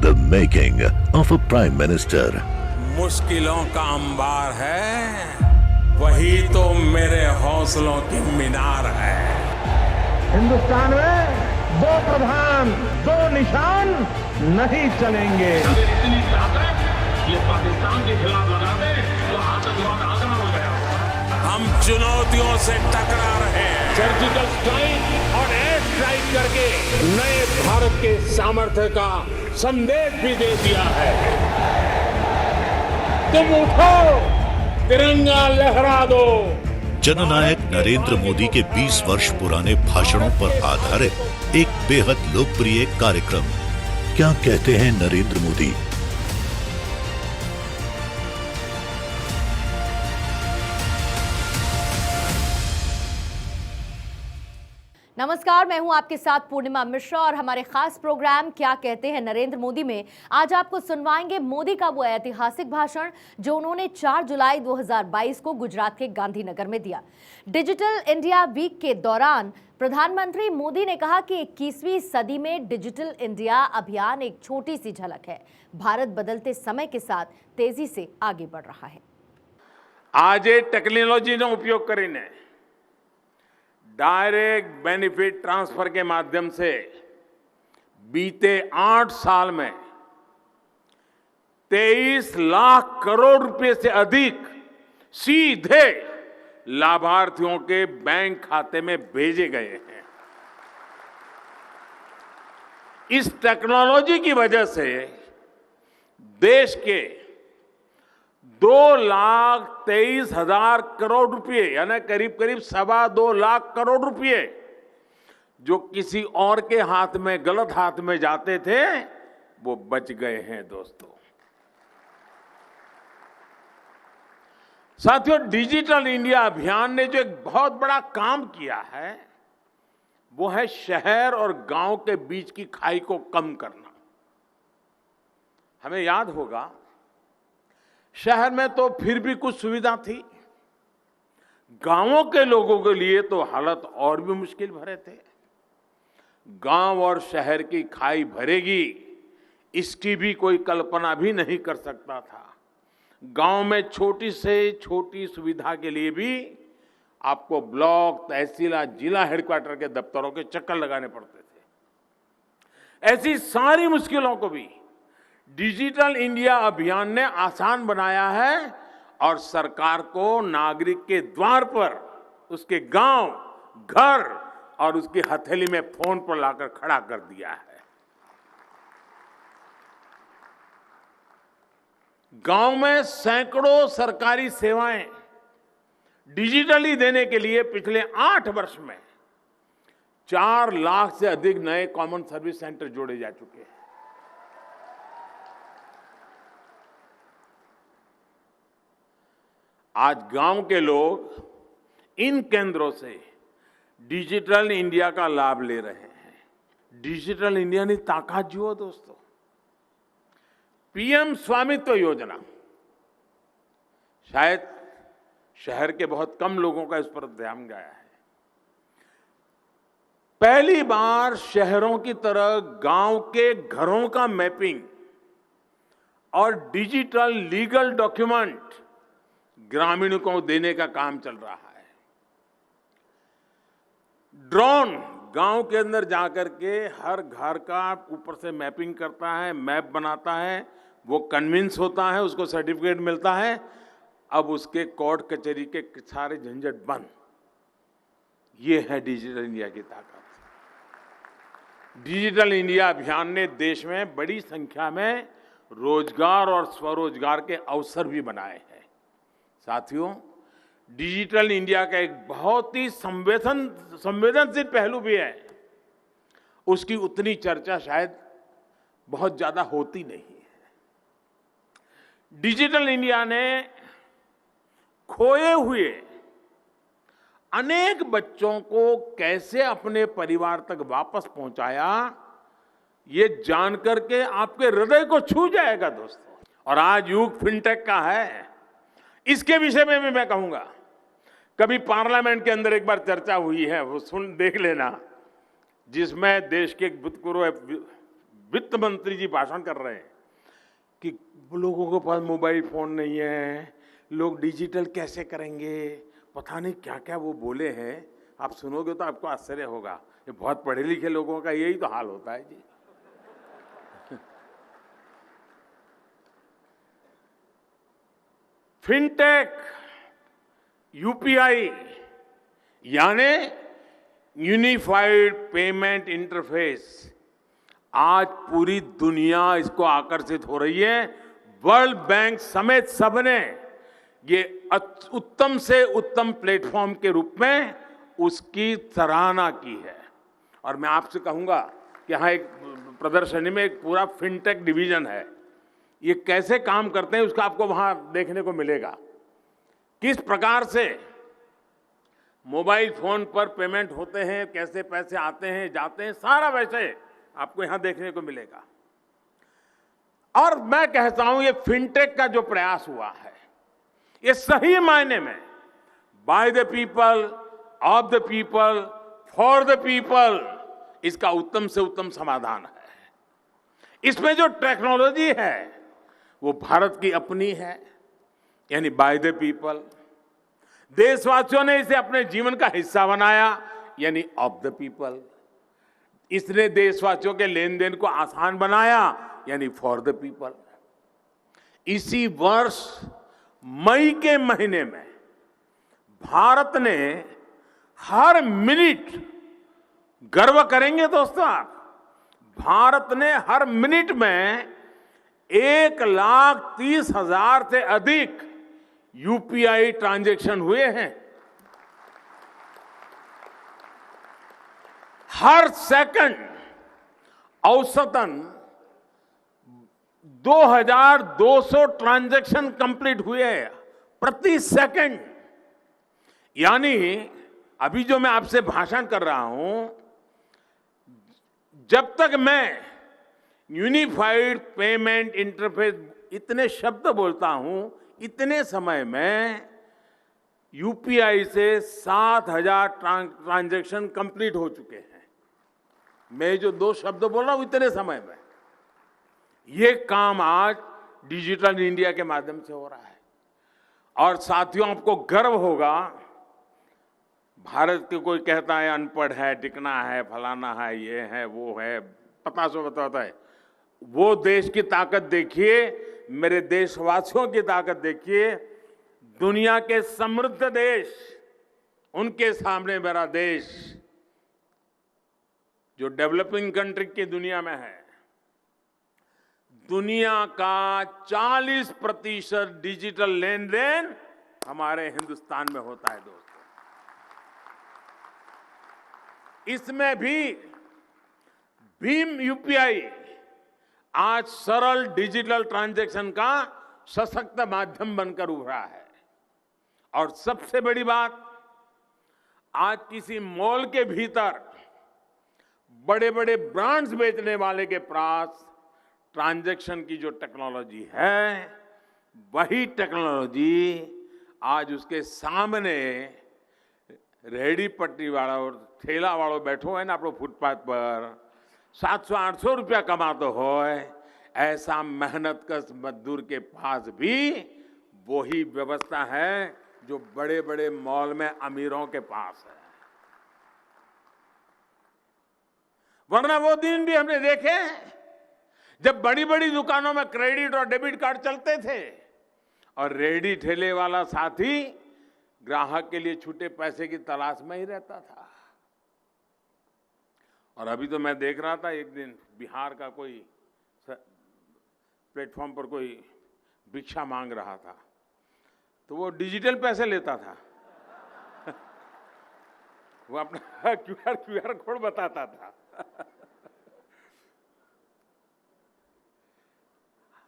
The making of a Prime Minister. मुश्किलों का अंबार है, वही तो मेरे हौसलों की मीनार है। हिंदुस्तान में दो प्रधान दो निशान नहीं चलेंगे। अगर इतनी ताकत ये पाकिस्तान के खिलाफ लगा दे तो आतंकवाद आसान हो गया। हम चुनौतियों से टकरा रहे हैं। सर्जिकल स्ट्राइक और एयर स्ट्राइक करके नए भारत के सामर्थ्य का संदेश भी दे दिया है। तुम उठो, तिरंगा लहरा दो। जननायक नरेंद्र मोदी के 20 वर्ष पुराने भाषणों पर आधारित एक बेहद लोकप्रिय कार्यक्रम क्या कहते हैं नरेंद्र मोदी। नमस्कार, मैं हूं आपके साथ पूर्णिमा मिश्रा और हमारे खास प्रोग्राम क्या कहते हैं नरेंद्र मोदी में आज आपको सुनवाएंगे मोदी का वो ऐतिहासिक भाषण जो उन्होंने 4 जुलाई 2022 को गुजरात के गांधीनगर में दिया। डिजिटल इंडिया वीक के दौरान प्रधानमंत्री मोदी ने कहा कि 21वीं सदी में डिजिटल इंडिया अभियान एक छोटी सी झलक है। भारत बदलते समय के साथ तेजी से आगे बढ़ रहा है। आज ये टेक्नोलॉजी નો ઉપયોગ કરીને डायरेक्ट बेनिफिट ट्रांसफर के माध्यम से बीते 8 साल में 23 लाख करोड़ रुपए से अधिक सीधे लाभार्थियों के बैंक खाते में भेजे गए हैं। इस टेक्नोलॉजी की वजह से देश के 2,23,000 करोड़ रुपए यानी करीब करीब 2.25 लाख करोड़ रुपए जो किसी और के हाथ में गलत हाथ में जाते थे वो बच गए हैं। दोस्तों साथियों, डिजिटल इंडिया अभियान ने जो एक बहुत बड़ा काम किया है वो है शहर और गांव के बीच की खाई को कम करना। हमें याद होगा शहर में तो फिर भी कुछ सुविधा थी, गांवों के लोगों के लिए तो हालत और भी मुश्किल भरे थे। गांव और शहर की खाई भरेगी इसकी भी कोई कल्पना भी नहीं कर सकता था। गांव में छोटी से छोटी सुविधा के लिए भी आपको ब्लॉक, तहसील, जिला हेडक्वार्टर के दफ्तरों के चक्कर लगाने पड़ते थे। ऐसी सारी मुश्किलों को भी डिजिटल इंडिया अभियान ने आसान बनाया है और सरकार को नागरिक के द्वार पर उसके गांव, घर और उसकी हथेली में फोन पर लाकर खड़ा कर दिया है। गांव में सैकड़ों सरकारी सेवाएं डिजिटली देने के लिए पिछले 8 वर्ष में 4 लाख से अधिक नए कॉमन सर्विस सेंटर जोड़े जा चुके हैं। आज गांव के लोग इन केंद्रों से डिजिटल इंडिया का लाभ ले रहे हैं। डिजिटल इंडिया की ताकत जुओ दोस्तों। पीएम स्वामित्व योजना शायद शहर के बहुत कम लोगों का इस पर ध्यान गया है। पहली बार शहरों की तरह गांव के घरों का मैपिंग और डिजिटल लीगल डॉक्यूमेंट ग्रामीणों को देने का काम चल रहा है। ड्रोन गांव के अंदर जाकर के हर घर का ऊपर से मैपिंग करता है, मैप बनाता है, वो कन्विंस होता है, उसको सर्टिफिकेट मिलता है। अब उसके कोर्ट कचहरी के सारे झंझट बंद। ये है डिजिटल इंडिया की ताकत। डिजिटल इंडिया अभियान ने देश में बड़ी संख्या में रोजगार और स्वरोजगार के अवसर भी बनाए हैं। साथियों, डिजिटल इंडिया का एक बहुत ही संवेदनशील पहलू भी है। उसकी उतनी चर्चा शायद बहुत ज्यादा होती नहीं है। डिजिटल इंडिया ने खोए हुए अनेक बच्चों को कैसे अपने परिवार तक वापस पहुंचाया, ये जानकर के आपके हृदय को छू जाएगा दोस्तों। और आज युग फिनटेक का है, इसके विषय में भी मैं कहूंगा। कभी पार्लियामेंट के अंदर एक बार चर्चा हुई है, वो सुन देख लेना, जिसमें देश के भूतपूर्व वित्त मंत्री जी भाषण कर रहे हैं कि लोगों के पास मोबाइल फोन नहीं है, लोग डिजिटल कैसे करेंगे, पता नहीं क्या क्या वो बोले हैं। आप सुनोगे तो आपको आश्चर्य होगा। ये बहुत पढ़े लिखे लोगों का यही तो हाल होता है जी। फिनटेक, यूपीआई यानी यूनिफाइड पेमेंट इंटरफेस, आज पूरी दुनिया इसको आकर्षित हो रही है। वर्ल्ड बैंक समेत सबने ये उत्तम से उत्तम प्लेटफॉर्म के रूप में उसकी सराहना की है। और मैं आपसे कहूंगा कि यहाँ एक प्रदर्शनी में एक पूरा फिनटेक डिवीजन है। ये कैसे काम करते हैं उसका आपको वहां देखने को मिलेगा। किस प्रकार से मोबाइल फोन पर पेमेंट होते हैं, कैसे पैसे आते हैं जाते हैं, सारा वैसे आपको यहां देखने को मिलेगा। और मैं कहता हूं ये फिनटेक का जो प्रयास हुआ है, ये सही मायने में by the people, of the people, for the people, इसका उत्तम से उत्तम समाधान है। इसमें जो टेक्नोलॉजी है वो भारत की अपनी है, यानी बाय द पीपल। देशवासियों ने इसे अपने जीवन का हिस्सा बनाया, यानी ऑफ द पीपल। इसने देशवासियों के लेन देन को आसान बनाया, यानी फॉर द पीपल। इसी वर्ष मई के महीने में भारत ने हर मिनट, गर्व करेंगे दोस्तों आप, भारत ने हर मिनट में 1,30,000 से अधिक यूपीआई ट्रांजैक्शन हुए हैं। हर सेकंड औसतन 2,200 ट्रांजैक्शन कंप्लीट हुए हैं प्रति सेकंड। यानी अभी जो मैं आपसे भाषण कर रहा हूं, जब तक मैं यूनिफाइड पेमेंट इंटरफेस इतने शब्द बोलता हूं, इतने समय में यूपीआई से 7,000 ट्रांजैक्शन कंप्लीट हो चुके हैं। मैं जो 2 शब्द बोल रहा हूं इतने समय में, ये काम आज डिजिटल इंडिया के माध्यम से हो रहा है। और साथियों, आपको गर्व होगा, भारत के कोई कहता है अनपढ़ है, टिकना है, फलाना है, ये है, वो है, पता सो बताता है। वो देश की ताकत देखिए, मेरे देशवासियों की ताकत देखिए। दुनिया के समृद्ध देश, उनके सामने मेरा देश जो डेवलपिंग कंट्री की दुनिया में है, दुनिया का 40% डिजिटल लेन देन हमारे हिंदुस्तान में होता है दोस्तों। इसमें भी भीम यूपीआई आज सरल डिजिटल ट्रांजैक्शन का सशक्त माध्यम बनकर उभरा है। और सबसे बड़ी बात, आज किसी मॉल के भीतर बड़े बड़े ब्रांड्स बेचने वाले के पास ट्रांजैक्शन की जो टेक्नोलॉजी है, वही टेक्नोलॉजी आज उसके सामने रेहड़ी पटरी वाला और ठेला वालों बैठो है ना अपने फुटपाथ पर, 700-800 रुपया कमाते हो, ऐसा मेहनत कश मजदूर के पास भी वही व्यवस्था है जो बड़े बड़े मॉल में अमीरों के पास है। वरना वो दिन भी हमने देखे जब बड़ी बड़ी दुकानों में क्रेडिट और डेबिट कार्ड चलते थे और रेहड़ी ठेले वाला साथी ग्राहक के लिए छूटे पैसे की तलाश में ही रहता था। और अभी तो मैं देख रहा था, एक दिन बिहार का कोई प्लेटफॉर्म पर कोई भिक्षा मांग रहा था, तो वो डिजिटल पैसे लेता था। वो अपना क्यूआर कोड बताता था।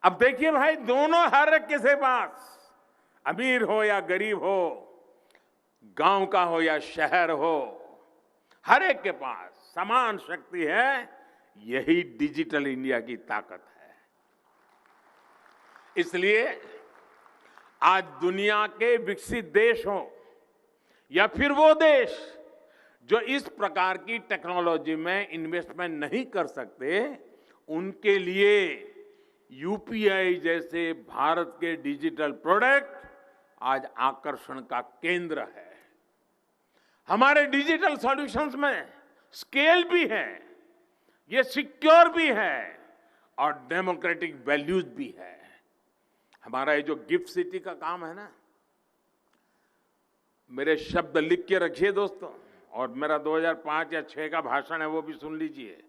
अब देखिए भाई, दोनों हर एक के पास, अमीर हो या गरीब हो, गांव का हो या शहर हो, हर एक के पास समान शक्ति है। यही डिजिटल इंडिया की ताकत है। इसलिए आज दुनिया के विकसित देश हो या फिर वो देश जो इस प्रकार की टेक्नोलॉजी में इन्वेस्टमेंट नहीं कर सकते, उनके लिए यूपीआई जैसे भारत के डिजिटल प्रोडक्ट आज आकर्षण का केंद्र है। हमारे डिजिटल सॉल्यूशंस में स्केल भी है, ये सिक्योर भी है और डेमोक्रेटिक वैल्यूज भी है। हमारा ये जो गिफ्ट सिटी का काम है ना, मेरे शब्द लिख के रखिए दोस्तों, और मेरा 2005 या 6 का भाषण है वो भी सुन लीजिए।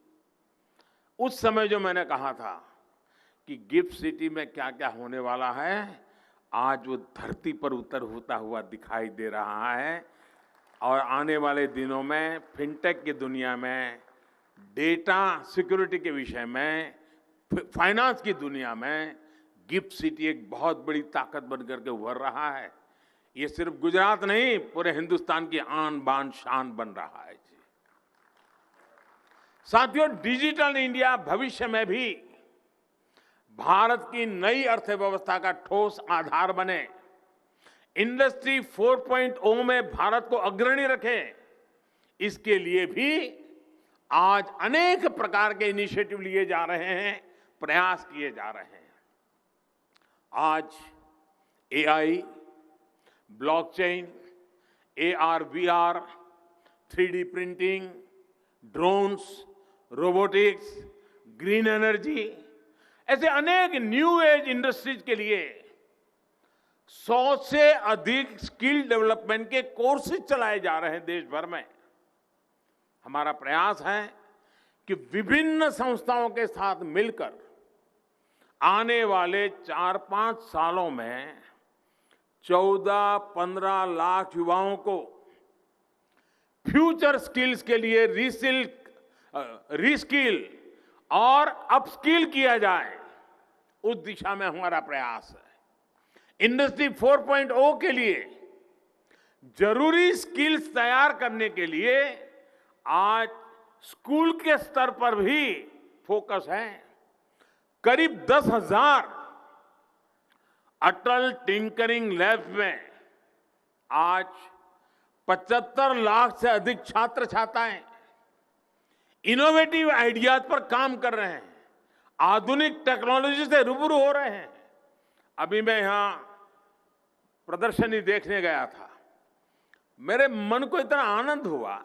उस समय जो मैंने कहा था कि गिफ्ट सिटी में क्या क्या होने वाला है, आज वो धरती पर उतर होता हुआ दिखाई दे रहा है। और आने वाले दिनों में फिनटेक की दुनिया में, डेटा सिक्योरिटी के विषय में, फाइनेंस की दुनिया में गिफ्ट सिटी एक बहुत बड़ी ताकत बनकर के उभर रहा है। ये सिर्फ गुजरात नहीं, पूरे हिंदुस्तान की आन बान शान बन रहा है जी। साथियों, डिजिटल इंडिया भविष्य में भी भारत की नई अर्थव्यवस्था का ठोस आधार बने, इंडस्ट्री 4.0 में भारत को अग्रणी रखे, इसके लिए भी आज अनेक प्रकार के इनिशिएटिव लिए जा रहे हैं, प्रयास किए जा रहे हैं। आज AI, blockchain, AR, VR, 3D printing, drones, robotics, green energy, ऐसे अनेक न्यू एज इंडस्ट्रीज के लिए 100 से अधिक स्किल डेवलपमेंट के कोर्सेज चलाए जा रहे हैं देश भर में। हमारा प्रयास है कि विभिन्न संस्थाओं के साथ मिलकर आने वाले 4-5 सालों में 14-15 लाख युवाओं को फ्यूचर स्किल्स के लिए रीस्किल और अपस्किल किया जाए, उस दिशा में हमारा प्रयास है। इंडस्ट्री 4.0 के लिए जरूरी स्किल्स तैयार करने के लिए आज स्कूल के स्तर पर भी फोकस है। करीब 10,000 अटल टिंकरिंग लैब्स में आज 75 लाख से अधिक छात्र छात्राएं इनोवेटिव आइडियाज पर काम कर रहे हैं, आधुनिक टेक्नोलॉजी से रूबरू हो रहे हैं। अभी मैं यहां प्रदर्शनी देखने गया था, मेरे मन को इतना आनंद हुआ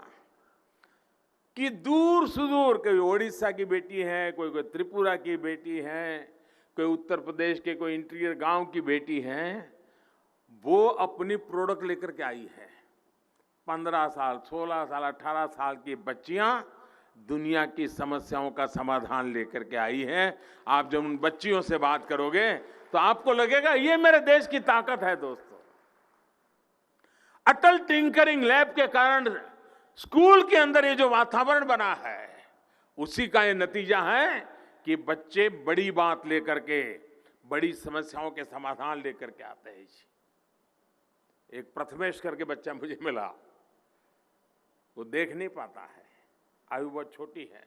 कि दूर सुदूर, कोई ओडिशा की बेटी है, कोई त्रिपुरा की बेटी है, कोई उत्तर प्रदेश के कोई इंटीरियर गांव की बेटी है, वो अपनी प्रोडक्ट लेकर के आई है। 15 साल, 16 साल, 18 साल की बच्चियां दुनिया की समस्याओं का समाधान लेकर के आई हैं। आप जब उन बच्चियों से बात करोगे तो आपको लगेगा ये मेरे देश की ताकत है। दोस्तों, अटल टिंकरिंग लैब के कारण स्कूल के अंदर ये जो वातावरण बना है, उसी का ये नतीजा है कि बच्चे बड़ी बात लेकर के, बड़ी समस्याओं के समाधान लेकर के आते हैं। एक प्रथमेश करके बच्चा मुझे मिला, वो देख नहीं पाता है, आयु बहुत छोटी है,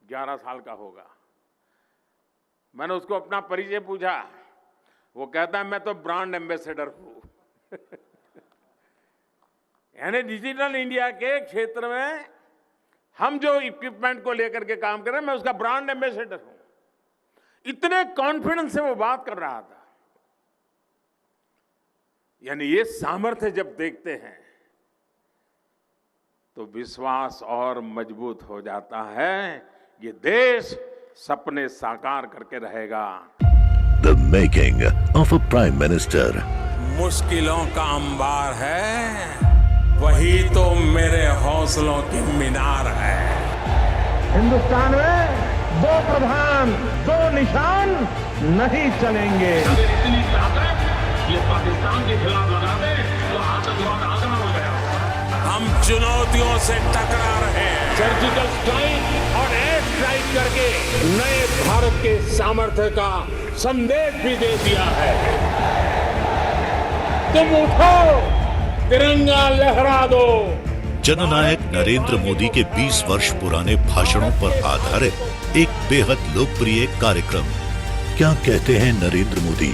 11 साल का होगा। मैंने उसको अपना परिचय पूछा, वो कहता है मैं तो ब्रांड एम्बेसडर हूं। यानी डिजिटल इंडिया के क्षेत्र में हम जो इक्विपमेंट को लेकर के काम कर रहे हैं, मैं उसका ब्रांड एम्बेसडर हूं। इतने कॉन्फिडेंस से वो बात कर रहा था। यानी ये सामर्थ्य जब देखते हैं तो विश्वास और मजबूत हो जाता है, ये देश सपने साकार करके रहेगा। The making of a Prime Minister. मुश्किलों का अंबार है, वही तो मेरे हौसलों की मीनार है। हिंदुस्तान में 2 प्रधान 2 निशान नहीं चलेंगे। अगर इतनी ताकत ये पाकिस्तान के खिलाफ लगा दे तो आतंकवाद आगना हो गया। हम चुनौतियों से टकरा रहे हैं। सर्जिकल स्ट्राइक और एयर स्ट्राइक करके नए भारत के सामर्थ्य का संदेश भी दे दिया है। तुम उठो, तिरंगा लहरा दो। जननायक नरेंद्र मोदी के 20 वर्ष पुराने भाषणों पर आधारित एक बेहद लोकप्रिय कार्यक्रम क्या कहते हैं नरेंद्र मोदी।